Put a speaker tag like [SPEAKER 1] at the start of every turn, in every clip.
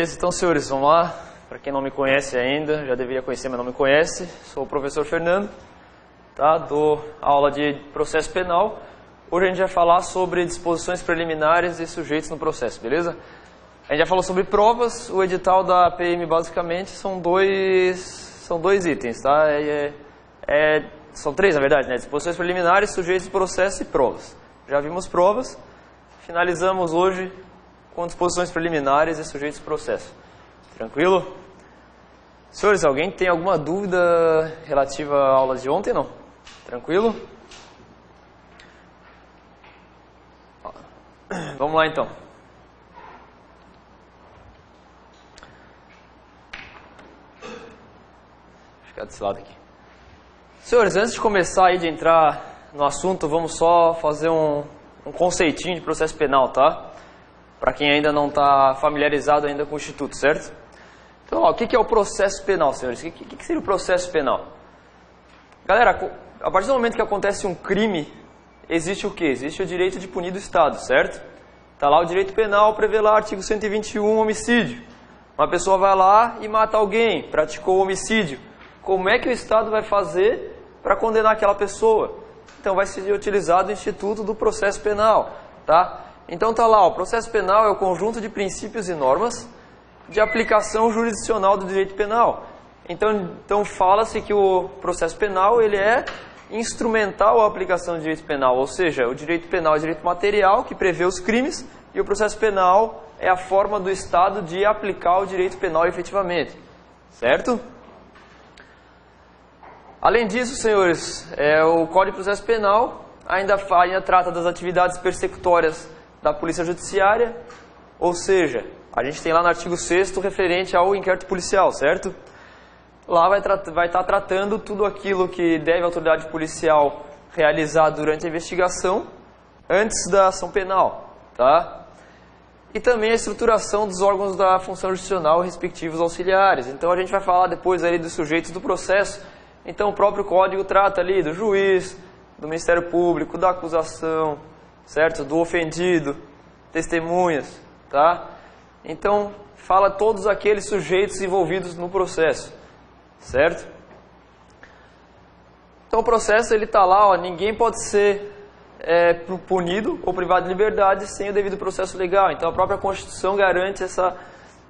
[SPEAKER 1] Beleza? Então, senhores, vamos lá. Para quem não me conhece ainda, já deveria conhecer, mas não me conhece, sou o professor Fernando, tá? Dou aula de processo penal. Hoje a gente vai falar sobre disposições preliminares e sujeitos no processo, beleza? A gente já falou sobre provas. O edital da PM, basicamente, são dois itens, tá? São três, na verdade, né? Disposições preliminares, sujeitos do processo e provas. Já vimos provas, finalizamos hoje com disposições preliminares e sujeitos do processo. Tranquilo? Senhores, alguém tem alguma dúvida relativa à aula de ontem, não? Tranquilo? Vamos lá, então. Vou ficar desse lado aqui. Senhores, antes de começar aí, de entrar no assunto, vamos só fazer um conceitinho de processo penal, tá? Para quem ainda não está familiarizado ainda com o Instituto, certo? Então, ó, o que é o processo penal, senhores? O que seria o processo penal? Galera, a partir do momento que acontece um crime, existe o quê? Existe o direito de punir do Estado, certo? Está lá o direito penal, prevê lá artigo 121, homicídio. Uma pessoa vai lá e mata alguém, praticou homicídio. Como é que o Estado vai fazer para condenar aquela pessoa? Então vai ser utilizado o Instituto do Processo Penal, tá? Então tá lá, o processo penal é o conjunto de princípios e normas de aplicação jurisdicional do direito penal. Então fala-se que o processo penal ele é instrumental à aplicação do direito penal, ou seja, o direito penal é o direito material que prevê os crimes e o processo penal é a forma do Estado de aplicar o direito penal efetivamente, certo? Além disso, senhores, o Código de Processo Penal ainda trata das atividades persecutórias da Polícia Judiciária, ou seja, a gente tem lá no artigo 6º referente ao inquérito policial, certo? Lá vai estar tratando tudo aquilo que deve a autoridade policial realizar durante a investigação antes da ação penal, tá? E também a estruturação dos órgãos da função jurisdicional respectivos auxiliares. Então a gente vai falar depois ali dos sujeitos do processo. Então o próprio código trata ali do juiz, do Ministério Público, da acusação, certo? Do ofendido, testemunhas, tá? Então fala todos aqueles sujeitos envolvidos no processo, certo? Então o processo ele está lá, ó, ninguém pode ser punido ou privado de liberdade sem o devido processo legal. Então a própria Constituição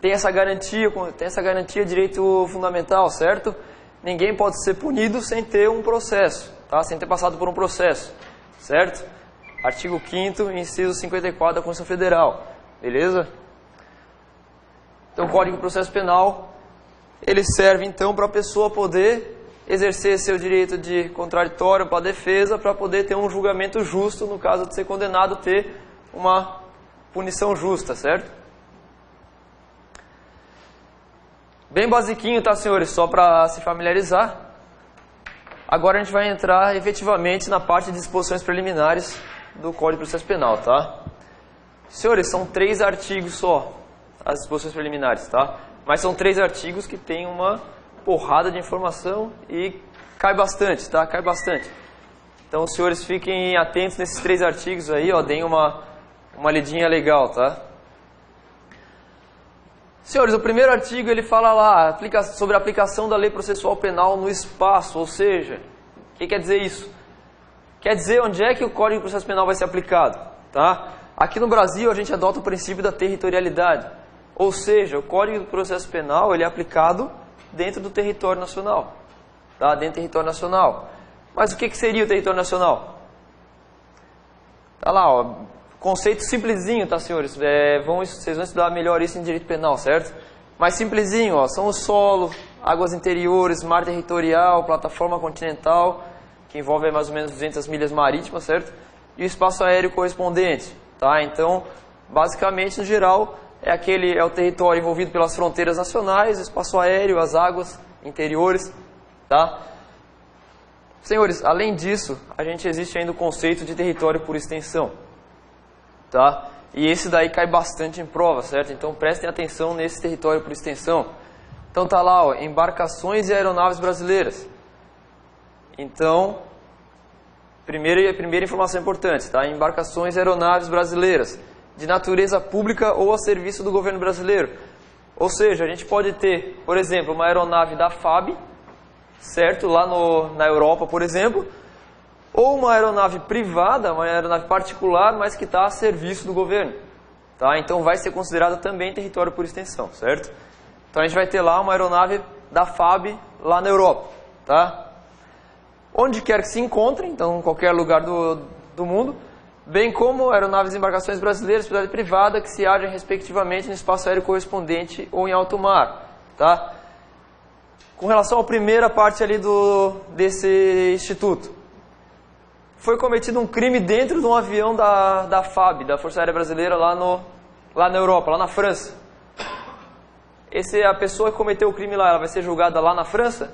[SPEAKER 1] tem essa garantia de direito fundamental, certo? Ninguém pode ser punido sem ter um processo, tá? Sem ter passado por um processo, certo? Artigo 5º, inciso 54 da Constituição Federal, beleza? Então o Código de Processo Penal, ele serve então para a pessoa poder exercer seu direito de contraditório para a defesa, para poder ter um julgamento justo, no caso de ser condenado, ter uma punição justa, certo? Bem basiquinho, tá, senhores? Só para se familiarizar. Agora a gente vai entrar efetivamente na parte de disposições preliminares do Código de Processo Penal, tá? Senhores, são 3 artigos só, as disposições preliminares, tá? Mas são 3 artigos que tem uma porrada de informação e cai bastante, tá? Cai bastante. Então, os senhores fiquem atentos nesses 3 artigos aí, ó, deem uma lidinha legal, tá? Senhores, o primeiro artigo ele fala lá sobre a aplicação da lei processual penal no espaço, ou seja, o que quer dizer isso? Quer dizer onde é que o Código de Processo Penal vai ser aplicado, tá? Aqui no Brasil a gente adota o princípio da territorialidade, ou seja, o Código de Processo Penal ele é aplicado dentro do território nacional, tá? Dentro do território nacional. Mas o que seria o território nacional? Tá lá, ó. Conceito simplesinho, tá, senhores? Vocês vão estudar melhor isso em direito penal, certo? Mas simplesinho, ó, são o solo, águas interiores, mar territorial, plataforma continental, que envolve mais ou menos 200 milhas marítimas, certo? E o espaço aéreo correspondente, tá? Então, basicamente, no geral, é o território envolvido pelas fronteiras nacionais, o espaço aéreo, as águas interiores, tá? Senhores, além disso, existe ainda o conceito de território por extensão. Tá? E esse daí cai bastante em prova, certo? Então prestem atenção nesse território por extensão. Então tá lá, ó, embarcações e aeronaves brasileiras. Então, primeira informação importante, tá? Embarcações e aeronaves brasileiras, de natureza pública ou a serviço do governo brasileiro. Ou seja, a gente pode ter, por exemplo, uma aeronave da FAB, certo? Lá na Europa, por exemplo, ou uma aeronave privada, uma aeronave particular, mas que está a serviço do governo. Tá? Então vai ser considerada também território por extensão, certo? Então a gente vai ter lá uma aeronave da FAB lá na Europa. Tá? Onde quer que se encontre, então em qualquer lugar do mundo, bem como aeronaves e embarcações brasileiras, propriedade privada, que se agem respectivamente no espaço aéreo correspondente ou em alto mar. Tá? Com relação à primeira parte ali desse instituto, foi cometido um crime dentro de um avião da FAB, da Força Aérea Brasileira, lá na Europa, lá na França. A pessoa que cometeu o crime lá, ela vai ser julgada lá na França?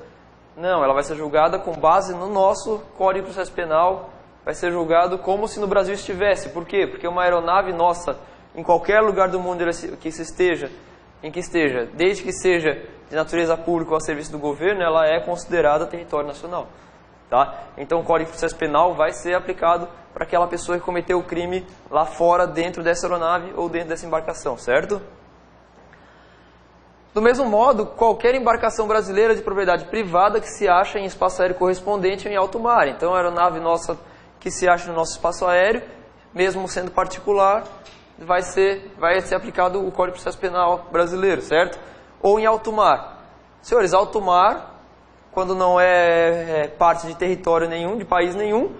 [SPEAKER 1] Não, ela vai ser julgada com base no nosso Código de Processo Penal, vai ser julgado como se no Brasil estivesse. Por quê? Porque uma aeronave nossa, em qualquer lugar do mundo em que esteja, desde que seja de natureza pública ou a serviço do governo, ela é considerada território nacional. Tá? Então o Código de Processo Penal vai ser aplicado para aquela pessoa que cometeu o crime lá fora, dentro dessa aeronave ou dentro dessa embarcação, certo? Do mesmo modo, qualquer embarcação brasileira de propriedade privada que se acha em espaço aéreo correspondente ou em alto mar. Então a aeronave nossa que se acha no nosso espaço aéreo, mesmo sendo particular, vai ser aplicado o Código de Processo Penal brasileiro, certo? Ou em alto mar. Senhores, alto mar, quando não é parte de território nenhum, de país nenhum,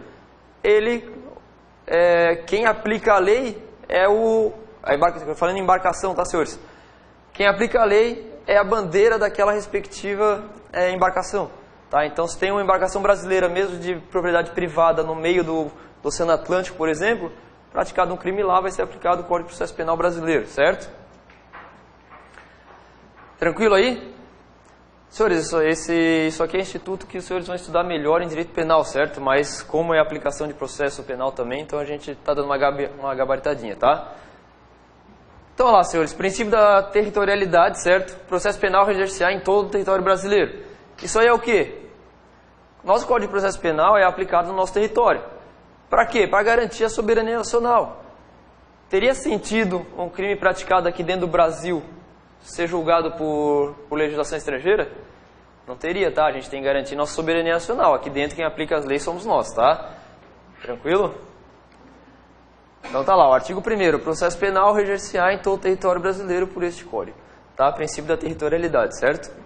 [SPEAKER 1] quem aplica a lei é falando em embarcação, tá, senhores? Quem aplica a lei é a bandeira daquela respectiva embarcação. Tá? Então, se tem uma embarcação brasileira, mesmo de propriedade privada, no meio do Oceano Atlântico, por exemplo, praticado um crime lá, vai ser aplicado o Código de Processo Penal brasileiro, certo? Tranquilo aí? Senhores, isso aqui é instituto que os senhores vão estudar melhor em direito penal, certo? Mas como é aplicação de processo penal também, então a gente está dando uma gabaritadinha, tá? Então, olha lá, senhores, princípio da territorialidade, certo? Processo penal reger-se-á em todo o território brasileiro. Isso aí é o quê? Nosso Código de Processo Penal é aplicado no nosso território. Para quê? Para garantir a soberania nacional. Teria sentido um crime praticado aqui dentro do Brasil ser julgado por legislação estrangeira? Não teria, tá? A gente tem que garantir nossa soberania nacional. Aqui dentro quem aplica as leis somos nós, tá? Tranquilo? Então tá lá, o artigo 1º, processo penal reger-se-á em todo o território brasileiro por este código. Tá? Princípio da territorialidade, certo?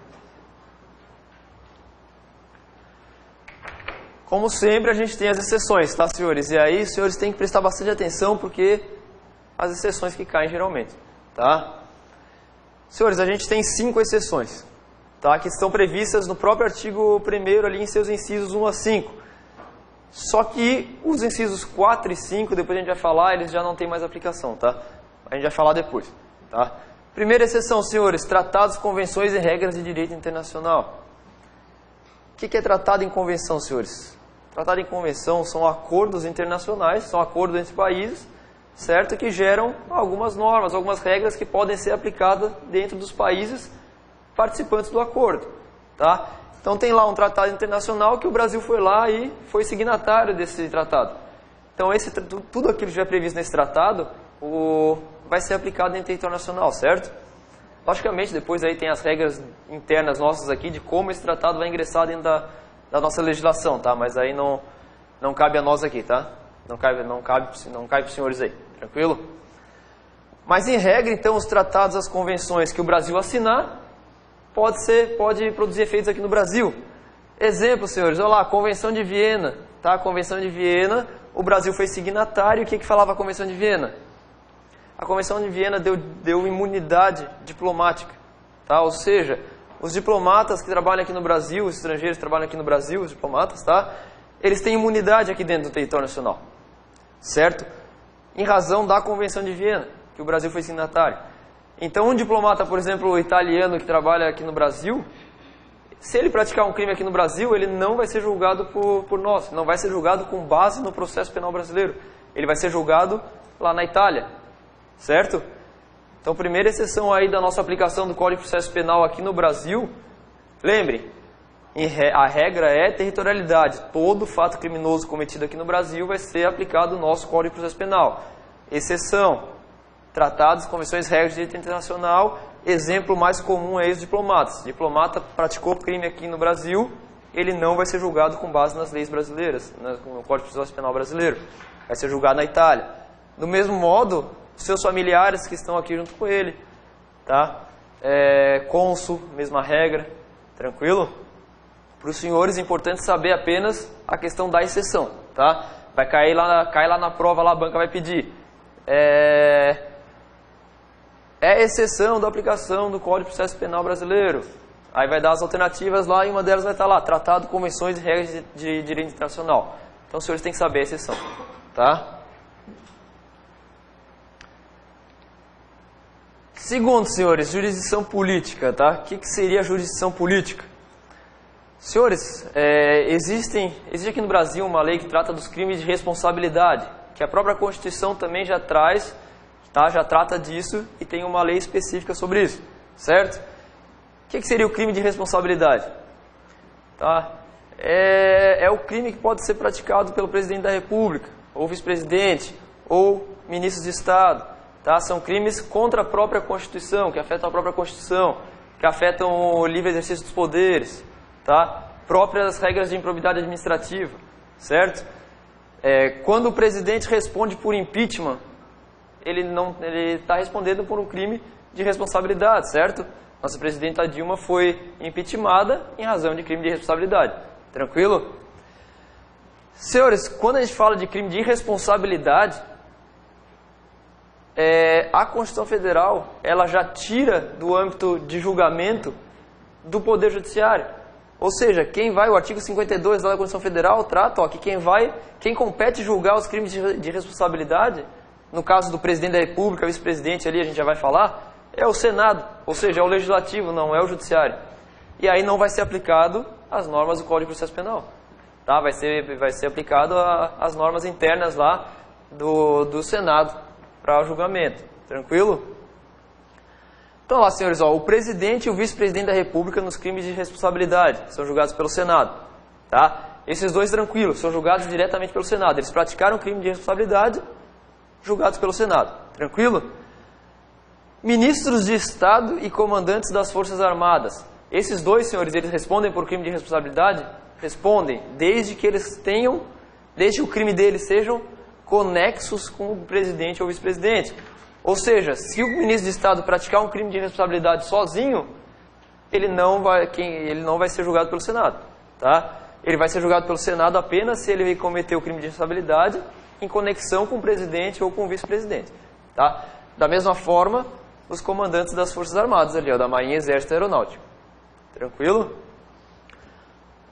[SPEAKER 1] Como sempre, a gente tem as exceções, tá, senhores? E aí, os senhores têm que prestar bastante atenção, porque as exceções que caem geralmente, tá? Senhores, a gente tem 5 exceções, tá? Que estão previstas no próprio artigo 1º, ali em seus incisos 1 a 5. Só que os incisos 4 e 5, depois a gente vai falar, eles já não têm mais aplicação, tá? A gente vai falar depois, tá? Primeira exceção, senhores, tratados, convenções e regras de direito internacional. O que é tratado em convenção, senhores? Tratado em convenção são acordos internacionais, são acordos entre países, certo? Que geram algumas normas, algumas regras que podem ser aplicadas dentro dos países participantes do acordo, tá? Então tem lá um tratado internacional que o Brasil foi lá e foi signatário desse tratado. Então tudo aquilo que já é previsto nesse tratado vai ser aplicado em território nacional, certo? Logicamente, depois aí tem as regras internas nossas aqui de como esse tratado vai ingressar dentro da nossa legislação, tá? Mas aí não cabe a nós aqui, tá? Não cabe para os senhores aí, tranquilo? Mas em regra, então, os tratados, as convenções que o Brasil assinar, pode produzir efeitos aqui no Brasil. Exemplo, senhores, olha lá, a Convenção de Viena, tá? A Convenção de Viena, o Brasil foi signatário, o que falava a Convenção de Viena? A Convenção de Viena deu imunidade diplomática, tá? Ou seja, os diplomatas que trabalham aqui no Brasil, os estrangeiros que trabalham aqui no Brasil, os diplomatas, tá? Eles têm imunidade aqui dentro do território nacional, certo? Em razão da Convenção de Viena, que o Brasil foi signatário. Então, um diplomata, por exemplo, italiano que trabalha aqui no Brasil, se ele praticar um crime aqui no Brasil, ele não vai ser julgado por nós, não vai ser julgado com base no processo penal brasileiro. Ele vai ser julgado lá na Itália, certo? Então, primeira exceção aí da nossa aplicação do Código de Processo Penal aqui no Brasil, lembre, a regra é territorialidade. Todo fato criminoso cometido aqui no Brasil vai ser aplicado no nosso Código de Processo Penal. Exceção, tratados, convenções, regras de direito internacional exemplo mais comum é os diplomatas. Diplomata praticou crime aqui no Brasil, ele não vai ser julgado com base nas leis brasileiras, no Código de Processo Penal brasileiro. Vai ser julgado na Itália. Do mesmo modo, seus familiares que estão aqui junto com ele, tá? Cônsul, mesma regra, tranquilo? Para os senhores é importante saber apenas a questão da exceção, tá? Vai cai lá na prova, lá a banca vai pedir. É exceção da aplicação do Código de Processo Penal brasileiro. Aí vai dar as alternativas lá e uma delas vai estar lá, Tratado, Convenções e Regras de Direito Internacional. Então os senhores têm que saber a exceção, tá? Segundo, senhores, jurisdição política, tá? O que seria a jurisdição política? Senhores, existe aqui no Brasil uma lei que trata dos crimes de responsabilidade, que a própria Constituição também já traz, tá? Já trata disso e tem uma lei específica sobre isso, certo? O que seria o crime de responsabilidade? Tá? É o crime que pode ser praticado pelo presidente da República, ou vice-presidente, ou ministros de Estado. Tá? São crimes contra a própria Constituição, que afetam a própria Constituição, que afetam o livre exercício dos poderes, tá? Próprias regras de improbidade administrativa, certo? Quando o presidente responde por impeachment, ele está respondendo por um crime de responsabilidade, certo? Nossa presidenta Dilma foi impeachmentada em razão de crime de responsabilidade. Tranquilo? Senhores, quando a gente fala de crime de irresponsabilidade, a Constituição Federal ela já tira do âmbito de julgamento do Poder Judiciário. Ou seja, o artigo 52 da Constituição Federal trata que quem compete julgar os crimes de responsabilidade, no caso do presidente da República, vice-presidente ali, a gente já vai falar, é o Senado, ou seja, é o Legislativo, não é o Judiciário. E aí não vai ser aplicado as normas do Código de Processo Penal. Tá? Vai ser aplicado as normas internas lá do Senado para julgamento. Tranquilo? Então lá, senhores, o presidente e o vice-presidente da República nos crimes de responsabilidade são julgados pelo Senado. Tá? Esses dois, tranquilos, são julgados diretamente pelo Senado. Eles praticaram crime de responsabilidade, julgados pelo Senado. Tranquilo? Ministros de Estado e comandantes das Forças Armadas. Esses dois, senhores, eles respondem por crime de responsabilidade? Respondem, desde que o crime deles sejam conexos com o presidente ou vice-presidente. Ou seja, se o ministro de Estado praticar um crime de responsabilidade sozinho, ele não vai ser julgado pelo Senado. Tá? Ele vai ser julgado pelo Senado apenas se ele cometer o crime de responsabilidade em conexão com o presidente ou com o vice-presidente. Tá? Da mesma forma, os comandantes das Forças Armadas, ali, da Marinha, Exército e Aeronáutico. Tranquilo?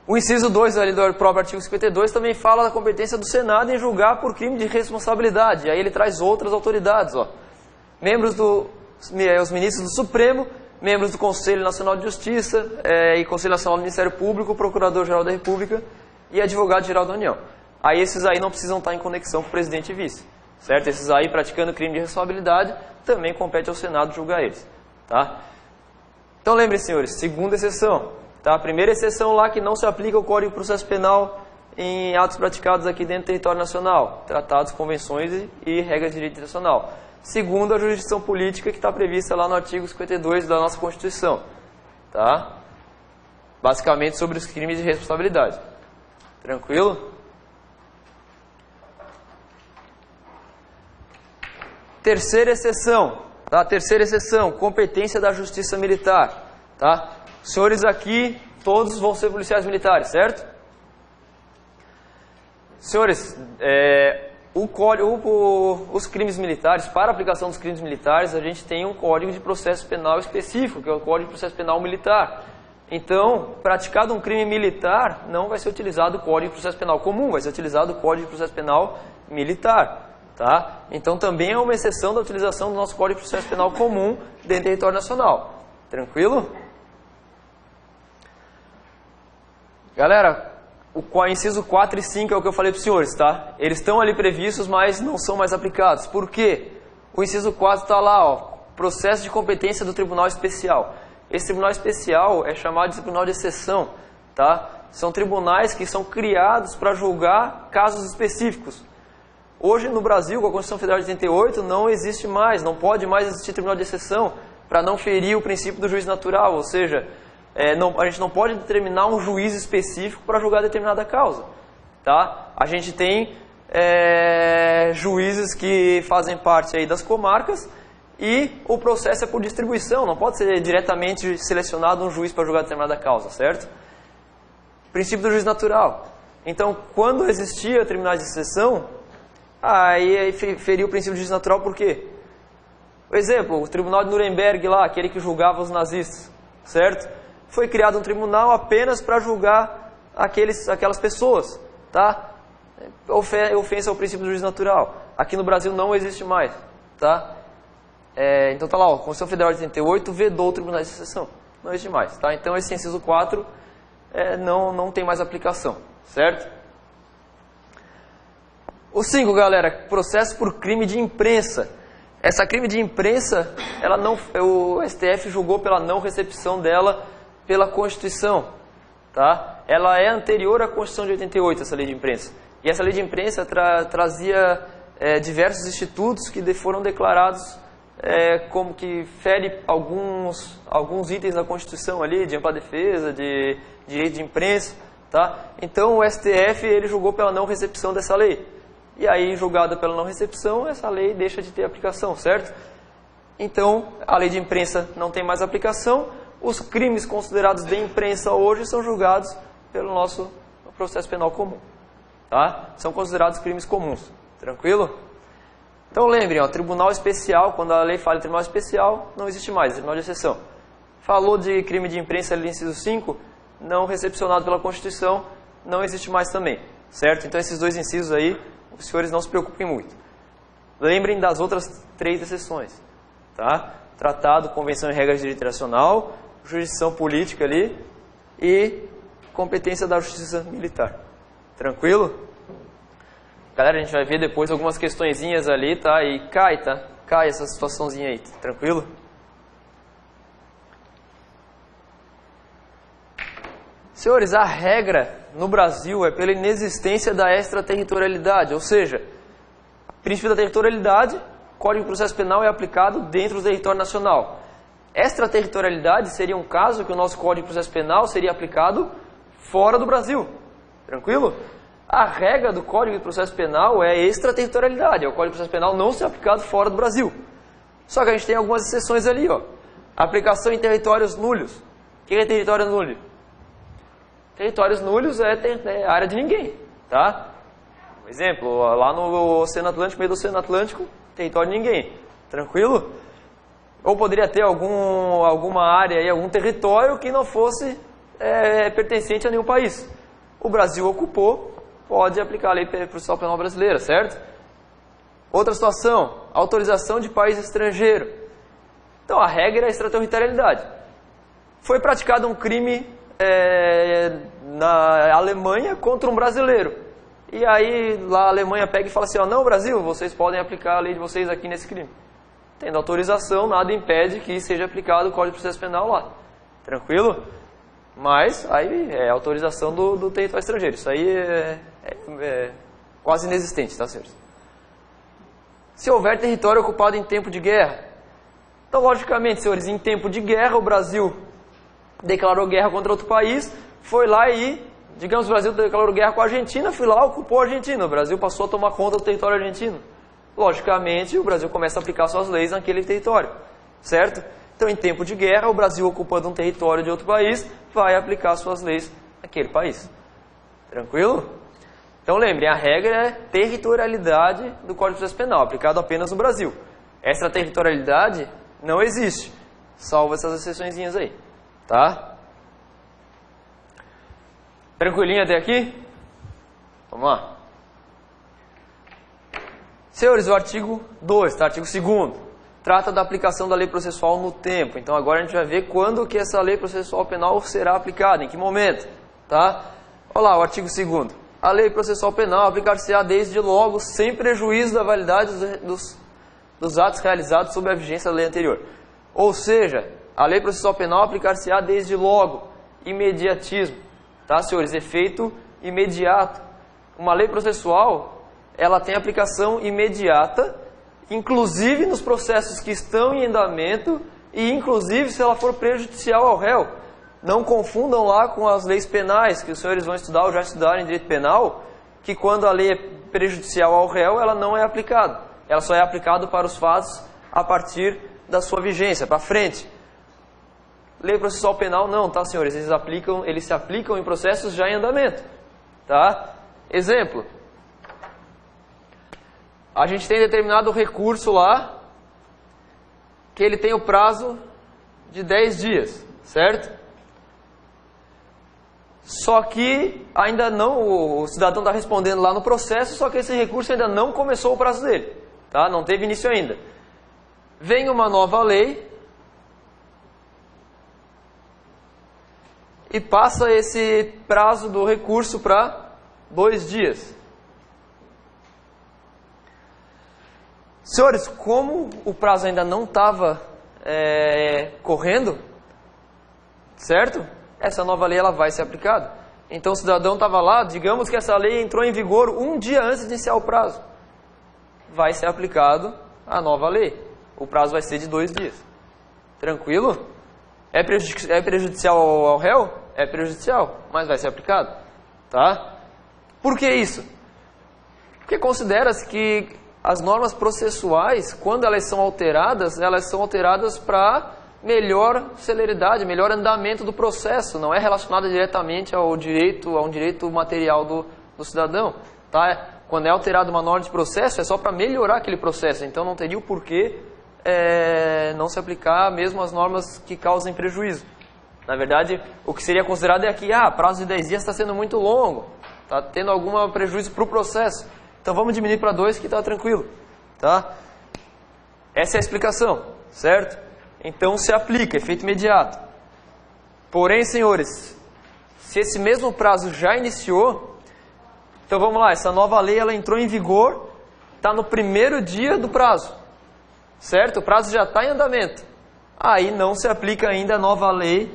[SPEAKER 1] O inciso 2 ali do próprio artigo 52 também fala da competência do Senado em julgar por crime de responsabilidade. Aí ele traz outras autoridades, os ministros do Supremo, membros do Conselho Nacional de Justiça e Conselho Nacional do Ministério Público, Procurador-Geral da República e Advogado-Geral da União. Aí esses aí não precisam estar em conexão com o presidente e vice, certo? Esses aí praticando crime de responsabilidade também compete ao Senado julgar eles, tá? Então lembrem, senhores, segunda exceção, tá? A primeira exceção lá que não se aplica o Código de Processo Penal em atos praticados aqui dentro do território nacional, tratados, convenções e regras de direito internacional. Segundo, a jurisdição política que está prevista lá no artigo 52 da nossa Constituição, tá? Basicamente sobre os crimes de responsabilidade. Tranquilo? Terceira exceção, tá? Terceira exceção, competência da Justiça Militar, tá? Os senhores aqui, todos vão ser policiais militares, certo? Senhores, os crimes militares, para a aplicação dos crimes militares, a gente tem um Código de Processo Penal específico, que é o Código de Processo Penal Militar. Então, praticado um crime militar, não vai ser utilizado o Código de Processo Penal comum, vai ser utilizado o Código de Processo Penal Militar. Tá? Então também é uma exceção da utilização do nosso Código de Processo Penal comum dentro do território nacional. Tranquilo? Galera, o inciso 4 e 5 é o que eu falei para os senhores, tá? Eles estão ali previstos, mas não são mais aplicados. Por quê? O inciso 4 está lá, processo de competência do Tribunal Especial. Esse Tribunal Especial é chamado de Tribunal de Exceção, tá? São tribunais que são criados para julgar casos específicos. Hoje no Brasil, com a Constituição Federal de 88, não existe mais, não pode mais existir tribunal de exceção, para não ferir o princípio do juízo natural, ou seja, a gente não pode determinar um juiz específico para julgar determinada causa. Tá? A gente tem juízes que fazem parte aí das comarcas e o processo é por distribuição, não pode ser diretamente selecionado um juiz para julgar determinada causa, certo? Princípio do juízo natural. Então, quando existia tribunais de exceção, aí feria o princípio do juízo natural por quê? Por exemplo, o tribunal de Nuremberg lá, aquele que julgava os nazistas, certo? Foi criado um tribunal apenas para julgar aquelas pessoas, tá? Ofensa ao princípio do juízo natural. Aqui no Brasil não existe mais, tá? Então tá lá, ó, a Constituição Federal de 88 vedou o tribunal de exceção. Não existe mais, tá? Então esse inciso 4 não tem mais aplicação, certo? O 5, galera, processo por crime de imprensa. Essa crime de imprensa, o STF julgou pela não recepção dela pela Constituição, tá? Ela é anterior à Constituição de 88, essa lei de imprensa. E essa lei de imprensa trazia diversos institutos que foram declarados como que fere alguns itens da Constituição ali, de ampla defesa, de direito de imprensa, tá? Então o STF ele julgou pela não recepção dessa lei. E aí, julgada pela não recepção, essa lei deixa de ter aplicação, certo? Então, a lei de imprensa não tem mais aplicação. Os crimes considerados de imprensa hoje são julgados pelo nosso processo penal comum, tá? São considerados crimes comuns, tranquilo? Então lembrem, ó, tribunal especial, quando a lei fala em tribunal especial, não existe mais, tribunal de exceção. Falou de crime de imprensa ali no inciso 5, não recepcionado pela Constituição, não existe mais também, certo? Então esses dois incisos aí, os senhores não se preocupem muito. Lembrem das outras 3 exceções, tá? Tratado, convenção e regras de direito internacional, jurisdição política ali e competência da justiça militar. Tranquilo? Galera, a gente vai ver depois algumas questõezinhas ali, tá? E cai essa situaçãozinha aí, tranquilo? Senhores, a regra no Brasil é pela inexistência da extraterritorialidade, ou seja, princípio da territorialidade, Código de Processo Penal é aplicado dentro do território nacional. Extraterritorialidade seria um caso que o nosso Código de Processo Penal seria aplicado fora do Brasil, tranquilo? A regra do Código de Processo Penal é extraterritorialidade, é o Código de Processo Penal não ser aplicado fora do Brasil. Só que a gente tem algumas exceções ali, ó. Aplicação em territórios núlios. O que é território núlio? Territórios núlios é área de ninguém, tá? Por exemplo, lá no Oceano Atlântico, meio do Oceano Atlântico, território de ninguém, tranquilo? Ou poderia ter alguma área aí, algum território que não fosse pertencente a nenhum país. O Brasil ocupou, pode aplicar a lei processual penal brasileira, certo? Outra situação, autorização de país estrangeiro. Então a regra é a extraterritorialidade. Foi praticado um crime na Alemanha contra um brasileiro. E aí lá a Alemanha pega e fala assim, ó, não, Brasil, vocês podem aplicar a lei de vocês aqui nesse crime. Tendo autorização, nada impede que seja aplicado o Código de Processo Penal lá. Tranquilo? Mas aí é autorização do território estrangeiro. Isso aí é quase inexistente, tá, senhores? Se houver território ocupado em tempo de guerra. Então, logicamente, senhores, em tempo de guerra, o Brasil declarou guerra contra outro país, foi lá e, digamos, o Brasil declarou guerra com a Argentina, foi lá, ocupou a Argentina. O Brasil passou a tomar conta do território argentino. Logicamente, o Brasil começa a aplicar suas leis naquele território, certo? Então, em tempo de guerra, o Brasil ocupando um território de outro país, vai aplicar suas leis naquele país. Tranquilo? Então, lembrem, a regra é territorialidade do Código de Processo Penal, aplicado apenas no Brasil. Extraterritorialidade não existe, salvo essas exceçõezinhas aí, tá? Tranquilinho até aqui? Vamos lá. Senhores, o artigo 2, tá? Artigo 2º, trata da aplicação da lei processual no tempo. Então agora a gente vai ver quando que essa lei processual penal será aplicada, em que momento, tá? Olha lá, o artigo 2º. A lei processual penal aplicar-se-á desde logo, sem prejuízo da validade dos atos realizados sob a vigência da lei anterior. Ou seja, a lei processual penal aplicar-se-á desde logo, imediatismo, tá, senhores? Efeito imediato. Uma lei processual, ela tem aplicação imediata, inclusive nos processos que estão em andamento e inclusive se ela for prejudicial ao réu. Não confundam lá com as leis penais, que os senhores vão estudar ou já estudaram em direito penal, que quando a lei é prejudicial ao réu, ela não é aplicada. Ela só é aplicada para os fatos a partir da sua vigência, para frente. Lei processual penal não, tá, senhores? Eles se aplicam em processos já em andamento, tá? Exemplo. A gente tem determinado recurso lá, que ele tem o prazo de 10 dias, certo? Só que ainda não, o cidadão está respondendo lá no processo, só que esse recurso ainda não começou o prazo dele, tá? Não teve início ainda. Vem uma nova lei e passa esse prazo do recurso para 2 dias. Senhores, como o prazo ainda não estava correndo, certo? Essa nova lei ela vai ser aplicada. Então o cidadão estava lá, digamos que essa lei entrou em vigor um dia antes de iniciar o prazo. Vai ser aplicado a nova lei. O prazo vai ser de 2 dias. Tranquilo? É prejudicial ao réu? É prejudicial, mas vai ser aplicado. Tá? Por que isso? Porque considera-se que as normas processuais, quando elas são alteradas para melhor celeridade, melhor andamento do processo. Não é relacionada diretamente a um direito material do cidadão. Tá? Quando é alterada uma norma de processo, é só para melhorar aquele processo. Então não teria o porquê não se aplicar mesmo as normas que causem prejuízo. Na verdade, o que seria considerado é que prazo de 10 dias está sendo muito longo, está tendo algum prejuízo para o processo. Então vamos diminuir para 2 que está tranquilo. Tá? Essa é a explicação, certo? Então se aplica, efeito imediato. Porém, senhores, se esse mesmo prazo já iniciou, então vamos lá, essa nova lei ela entrou em vigor, está no primeiro dia do prazo. Certo? O prazo já está em andamento. Aí não se aplica ainda a nova lei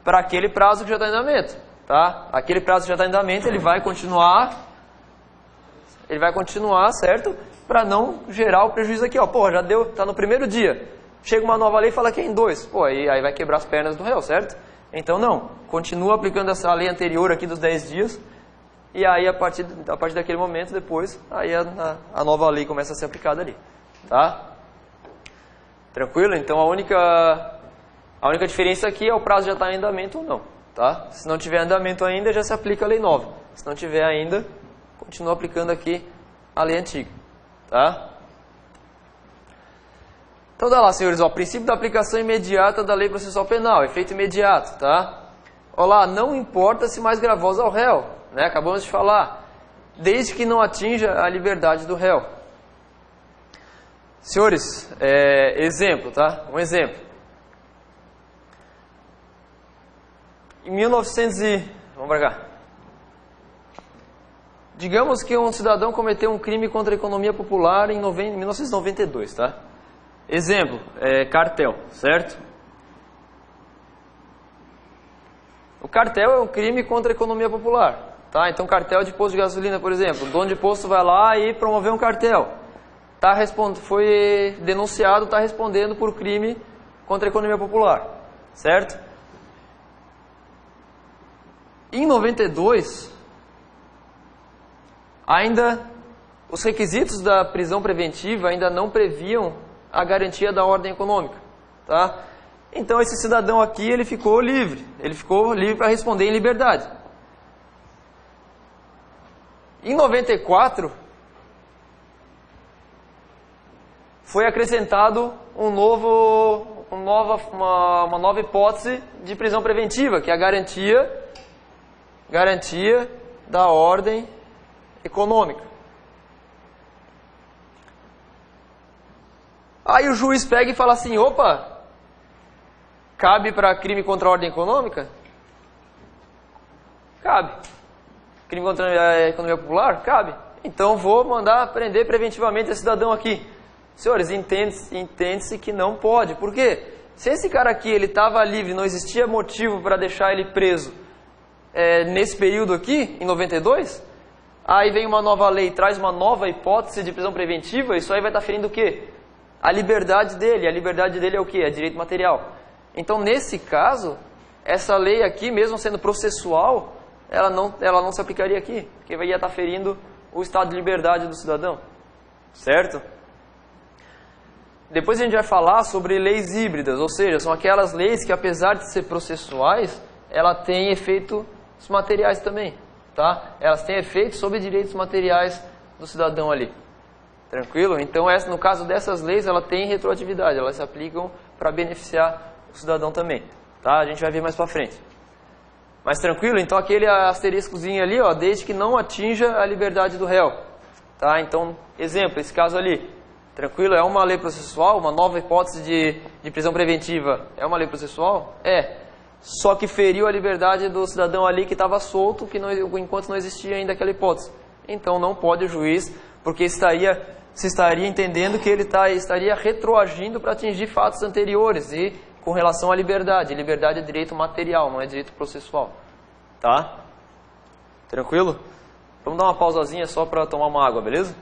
[SPEAKER 1] para aquele prazo que já está em andamento. Tá? Aquele prazo que já está em andamento, ele vai continuar, certo? Para não gerar o prejuízo aqui. Ó. Pô, já deu, está no primeiro dia. Chega uma nova lei e fala que é em 2. Pô, aí vai quebrar as pernas do réu, certo? Então não, continua aplicando essa lei anterior aqui dos 10 dias. E aí a partir daquele momento, depois, aí a nova lei começa a ser aplicada ali. Tá? Tranquilo? Então a única diferença aqui é o prazo já está em andamento ou não. Tá? Se não tiver andamento ainda, já se aplica a lei nova. Se não tiver ainda, continua aplicando aqui a lei antiga. Tá? Então dá lá, senhores, ó, princípio da aplicação imediata da lei processual penal, efeito imediato. Tá? Olá, não importa se mais gravosa ao réu, né? Acabamos de falar, desde que não atinja a liberdade do réu. Senhores, exemplo, tá? Um exemplo. Em 1900 Vamos pra cá. Digamos que um cidadão cometeu um crime contra a economia popular em 1992, tá? Exemplo, cartel, certo? O cartel é um crime contra a economia popular, tá? Então cartel de posto de gasolina, por exemplo. O dono de posto vai lá e promoveu um cartel. Foi denunciado, está respondendo por crime contra a economia popular, certo? Em 92, ainda os requisitos da prisão preventiva ainda não previam a garantia da ordem econômica, tá? Então esse cidadão aqui, ele ficou livre para responder em liberdade. Em 94, foi acrescentado uma nova hipótese de prisão preventiva, que é a garantia da ordem econômica. Aí o juiz pega e fala assim, opa, cabe para crime contra a ordem econômica? Cabe. Crime contra a economia popular? Cabe. Então vou mandar prender preventivamente esse cidadão aqui. Senhores, entende-se que não pode. Por quê? Se esse cara aqui ele estava livre, não existia motivo para deixar ele preso nesse período aqui, em 92, aí vem uma nova lei, traz uma nova hipótese de prisão preventiva, isso aí vai estar ferindo o quê? a liberdade dele. A liberdade dele é o quê? É direito material. Então, nesse caso, essa lei aqui, mesmo sendo processual, ela não se aplicaria aqui, porque ia estar ferindo o estado de liberdade do cidadão. Certo? Depois a gente vai falar sobre leis híbridas, ou seja, são aquelas leis que, apesar de ser processuais, ela tem efeitos materiais também, tá? Elas têm efeitos sobre direitos materiais do cidadão ali. Tranquilo? Então, no caso dessas leis, ela tem retroatividade, elas se aplicam para beneficiar o cidadão também, tá? A gente vai ver mais para frente. Mas tranquilo? Então, aquele asteriscozinho ali, ó, desde que não atinja a liberdade do réu, tá? Então, exemplo, esse caso ali. Tranquilo? É uma lei processual, uma nova hipótese de prisão preventiva. É uma lei processual? É. Só que feriu a liberdade do cidadão ali que estava solto, enquanto não existia ainda aquela hipótese. Então não pode o juiz, porque se estaria entendendo que ele estaria retroagindo para atingir fatos anteriores e com relação à liberdade. Liberdade é direito material, não é direito processual. Tá? Tranquilo? Vamos dar uma pausazinha só para tomar uma água, beleza?